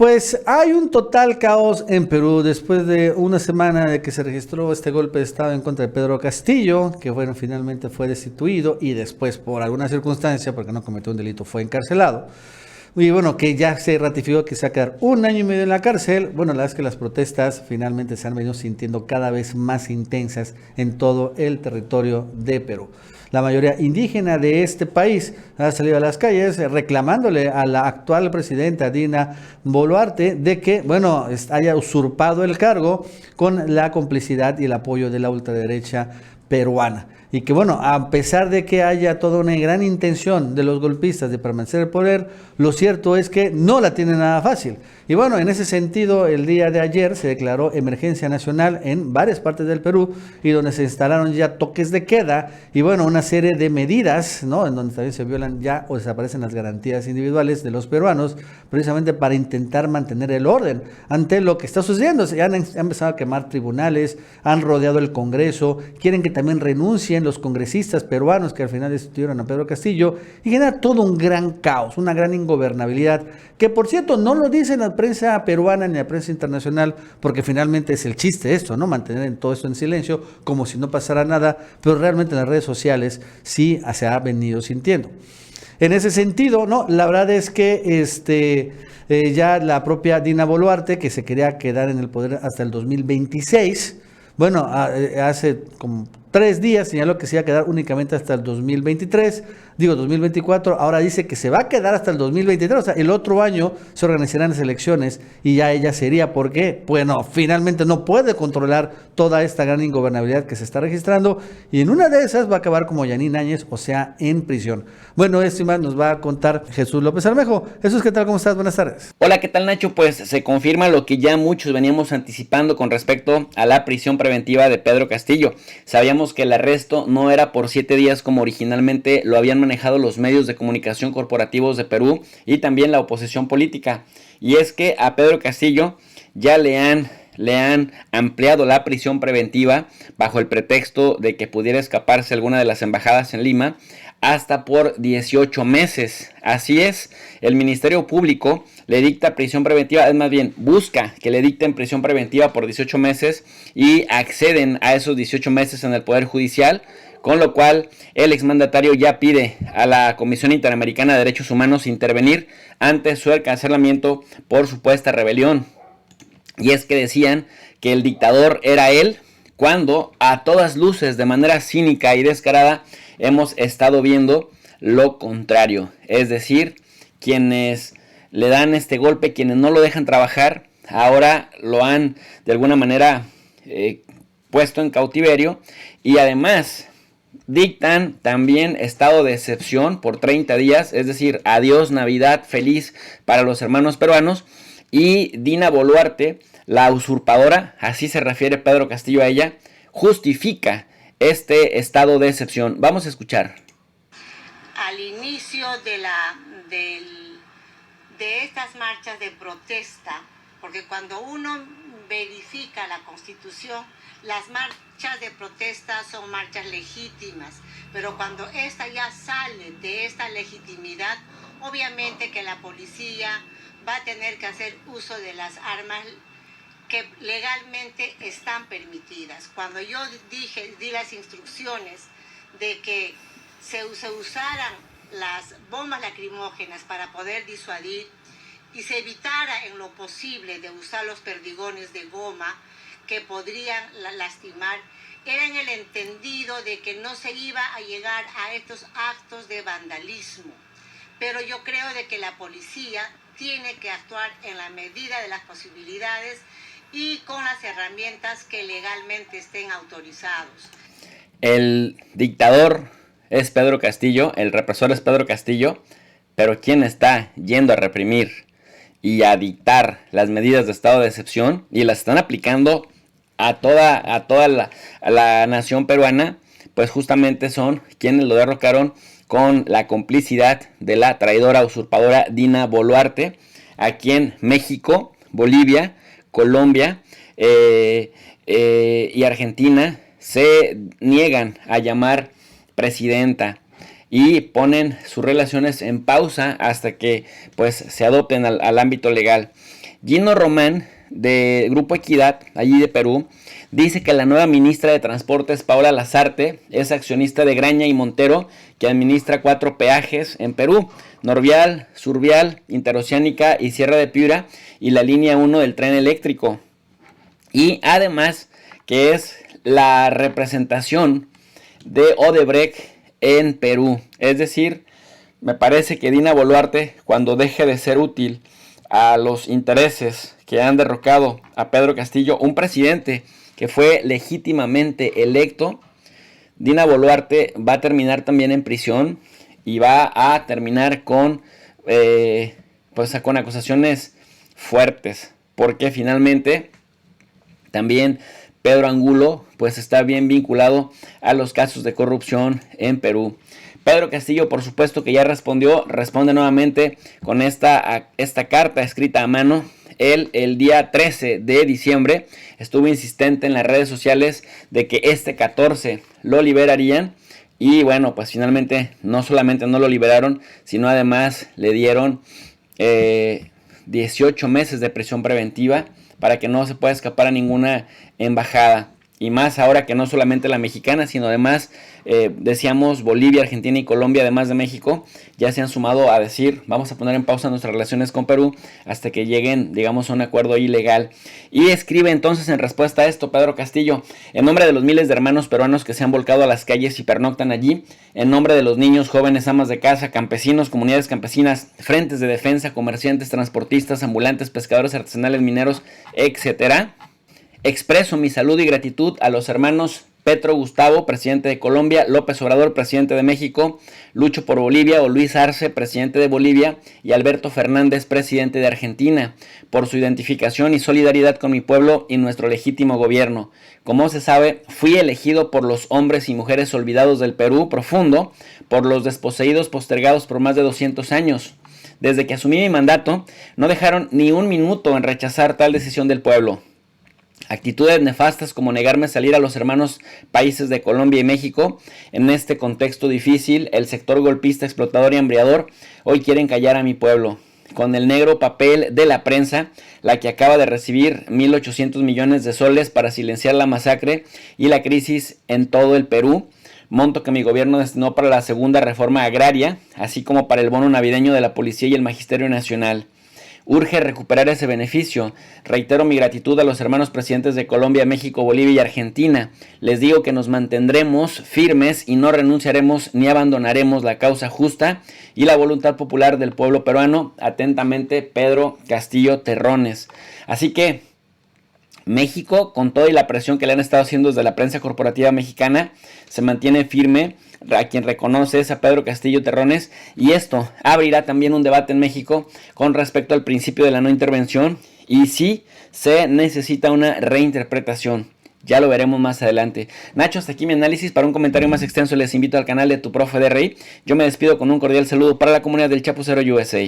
Pues hay un total caos en Perú después de una semana de que se registró este golpe de Estado en contra de Pedro Castillo, que bueno, finalmente fue destituido y después por alguna circunstancia, porque no cometió un delito, fue encarcelado. Y bueno, que ya se ratificó que se va a quedar 1 año y medio en la cárcel. Bueno, la verdad es que las protestas finalmente se han venido sintiendo cada vez más intensas en todo el territorio de Perú. La mayoría indígena de este país ha salido a las calles reclamándole a la actual presidenta Dina Boluarte de que, bueno, haya usurpado el cargo con la complicidad y el apoyo de la ultraderecha peruana. Y que bueno, a pesar de que haya toda una gran intención de los golpistas de permanecer en el poder, lo cierto es que no la tienen nada fácil. Y bueno, en ese sentido, el día de ayer se declaró emergencia nacional en varias partes del Perú y donde se instalaron ya toques de queda y bueno, una serie de medidas, ¿no? En donde también se violan ya o desaparecen las garantías individuales de los peruanos, precisamente para intentar mantener el orden ante lo que está sucediendo. Ya han empezado a quemar tribunales, han rodeado el Congreso, quieren que también renuncien los congresistas peruanos que al final destituyeron a Pedro Castillo y genera todo un gran caos, una gran ingobernabilidad, que por cierto no lo dice la prensa peruana ni la prensa internacional, porque finalmente es el chiste esto, ¿no? Mantener en todo esto en silencio, como si no pasara nada, pero realmente en las redes sociales sí se ha venido sintiendo. En ese sentido, no, la verdad es que ya la propia Dina Boluarte, que se quería quedar en el poder hasta el 2026, bueno, hace como 3 días señaló que se iba a quedar únicamente hasta el 2024, ahora dice que se va a quedar hasta el 2023, o sea, el otro año se organizarán las elecciones y ya ella sería, porque, bueno, finalmente no puede controlar toda esta gran ingobernabilidad que se está registrando y en una de esas va a acabar como Yanine Áñez, o sea, en prisión. Bueno, esto y más nos va a contar Jesús López Armejo. Jesús, ¿qué tal? ¿Cómo estás? Buenas tardes. Hola, ¿qué tal, Nacho? Pues se confirma lo que ya muchos veníamos anticipando con respecto a la prisión preventiva de Pedro Castillo. Sabíamos que el arresto no era por 7 días como originalmente lo habían manejado los medios de comunicación corporativos de Perú y también la oposición política. Y es que a Pedro Castillo ya le han ampliado la prisión preventiva bajo el pretexto de que pudiera escaparse alguna de las embajadas en Lima hasta por 18 meses. Así es, el Ministerio Público le dicta prisión preventiva, es más bien, busca que le dicten prisión preventiva por 18 meses y acceden a esos 18 meses en el Poder Judicial, con lo cual el exmandatario ya pide a la Comisión Interamericana de Derechos Humanos intervenir ante su encarcelamiento por supuesta rebelión. Y es que decían que el dictador era él, cuando a todas luces, de manera cínica y descarada, hemos estado viendo lo contrario. Es decir, quienes le dan este golpe, quienes no lo dejan trabajar, ahora lo han de alguna manera puesto en cautiverio y además dictan también estado de excepción por 30 días, es decir, adiós Navidad feliz para los hermanos peruanos. Y Dina Boluarte, la usurpadora, así se refiere Pedro Castillo a ella, justifica este estado de excepción. Vamos a escuchar. Al inicio de estas marchas de protesta, porque cuando uno verifica la Constitución, las marchas de protesta son marchas legítimas, pero cuando esta ya sale de esta legitimidad, obviamente que la policía va a tener que hacer uso de las armas que legalmente están permitidas. Cuando yo di las instrucciones de que se usaran las bombas lacrimógenas para poder disuadir y se evitara en lo posible de usar los perdigones de goma que podrían lastimar, era en el entendido de que no se iba a llegar a estos actos de vandalismo. Pero yo creo de que la policía tiene que actuar en la medida de las posibilidades y con las herramientas que legalmente estén autorizados. El dictador es Pedro Castillo, el represor es Pedro Castillo, pero ¿quién está yendo a reprimir y a dictar las medidas de estado de excepción y las están aplicando a toda la nación peruana? Pues justamente son quienes lo derrocaron con la complicidad de la traidora usurpadora Dina Boluarte, a quien México, Bolivia, Colombia y Argentina se niegan a llamar presidenta y ponen sus relaciones en pausa hasta que pues se adopten al ámbito legal. Gino Román, de Grupo Equidad, allí de Perú, dice que la nueva ministra de Transportes, Paola Lazarte, es accionista de Graña y Montero, que administra 4 peajes en Perú: Norvial, Survial, Interoceánica y Sierra de Piura, y la línea 1 del tren eléctrico. Y además que es la representación de Odebrecht en Perú. Es decir, me parece que Dina Boluarte, cuando deje de ser útil a los intereses que han derrocado a Pedro Castillo, un presidente que fue legítimamente electo, Dina Boluarte va a terminar también en prisión y va a terminar con acusaciones fuertes, porque finalmente también Pedro Angulo pues está bien vinculado a los casos de corrupción en Perú. Pedro Castillo, por supuesto que ya responde nuevamente con esta carta escrita a mano. Él, el día 13 de diciembre, estuvo insistente en las redes sociales de que este 14 lo liberarían. Y bueno, pues finalmente no solamente no lo liberaron, sino además le dieron 18 meses de prisión preventiva para que no se pueda escapar a ninguna embajada. Y más ahora que no solamente la mexicana, sino además, decíamos, Bolivia, Argentina y Colombia, además de México, ya se han sumado a decir, vamos a poner en pausa nuestras relaciones con Perú hasta que lleguen, digamos, a un acuerdo ilegal. Y escribe entonces en respuesta a esto Pedro Castillo: en nombre de los miles de hermanos peruanos que se han volcado a las calles y pernoctan allí, en nombre de los niños, jóvenes, amas de casa, campesinos, comunidades campesinas, frentes de defensa, comerciantes, transportistas, ambulantes, pescadores artesanales, mineros, etcétera, expreso mi saludo y gratitud a los hermanos Petro Gustavo, presidente de Colombia; López Obrador, presidente de México; Lucho por Bolivia o Luis Arce, presidente de Bolivia; y Alberto Fernández, presidente de Argentina, por su identificación y solidaridad con mi pueblo y nuestro legítimo gobierno. Como se sabe, fui elegido por los hombres y mujeres olvidados del Perú profundo, por los desposeídos postergados por más de 200 años. Desde que asumí mi mandato, no dejaron ni un minuto en rechazar tal decisión del pueblo. Actitudes nefastas como negarme a salir a los hermanos países de Colombia y México. En este contexto difícil, el sector golpista, explotador y hambriador hoy quieren callar a mi pueblo. Con el negro papel de la prensa, la que acaba de recibir 1.800 millones de soles para silenciar la masacre y la crisis en todo el Perú, monto que mi gobierno destinó para la segunda reforma agraria, así como para el bono navideño de la Policía y el Magisterio Nacional. Urge recuperar ese beneficio. Reitero mi gratitud a los hermanos presidentes de Colombia, México, Bolivia y Argentina. Les digo que nos mantendremos firmes y no renunciaremos ni abandonaremos la causa justa y la voluntad popular del pueblo peruano. Atentamente, Pedro Castillo Terrones. Así que México, con toda y la presión que le han estado haciendo desde la prensa corporativa mexicana, se mantiene firme. A quien reconoce es a Pedro Castillo Terrones, y esto abrirá también un debate en México con respecto al principio de la no intervención y si se necesita una reinterpretación. Ya lo veremos más adelante. Nacho, hasta aquí mi análisis. Para un comentario más extenso les invito al canal de Tu Profe de Rey. Yo me despido con un cordial saludo para la comunidad del Chapucero USA.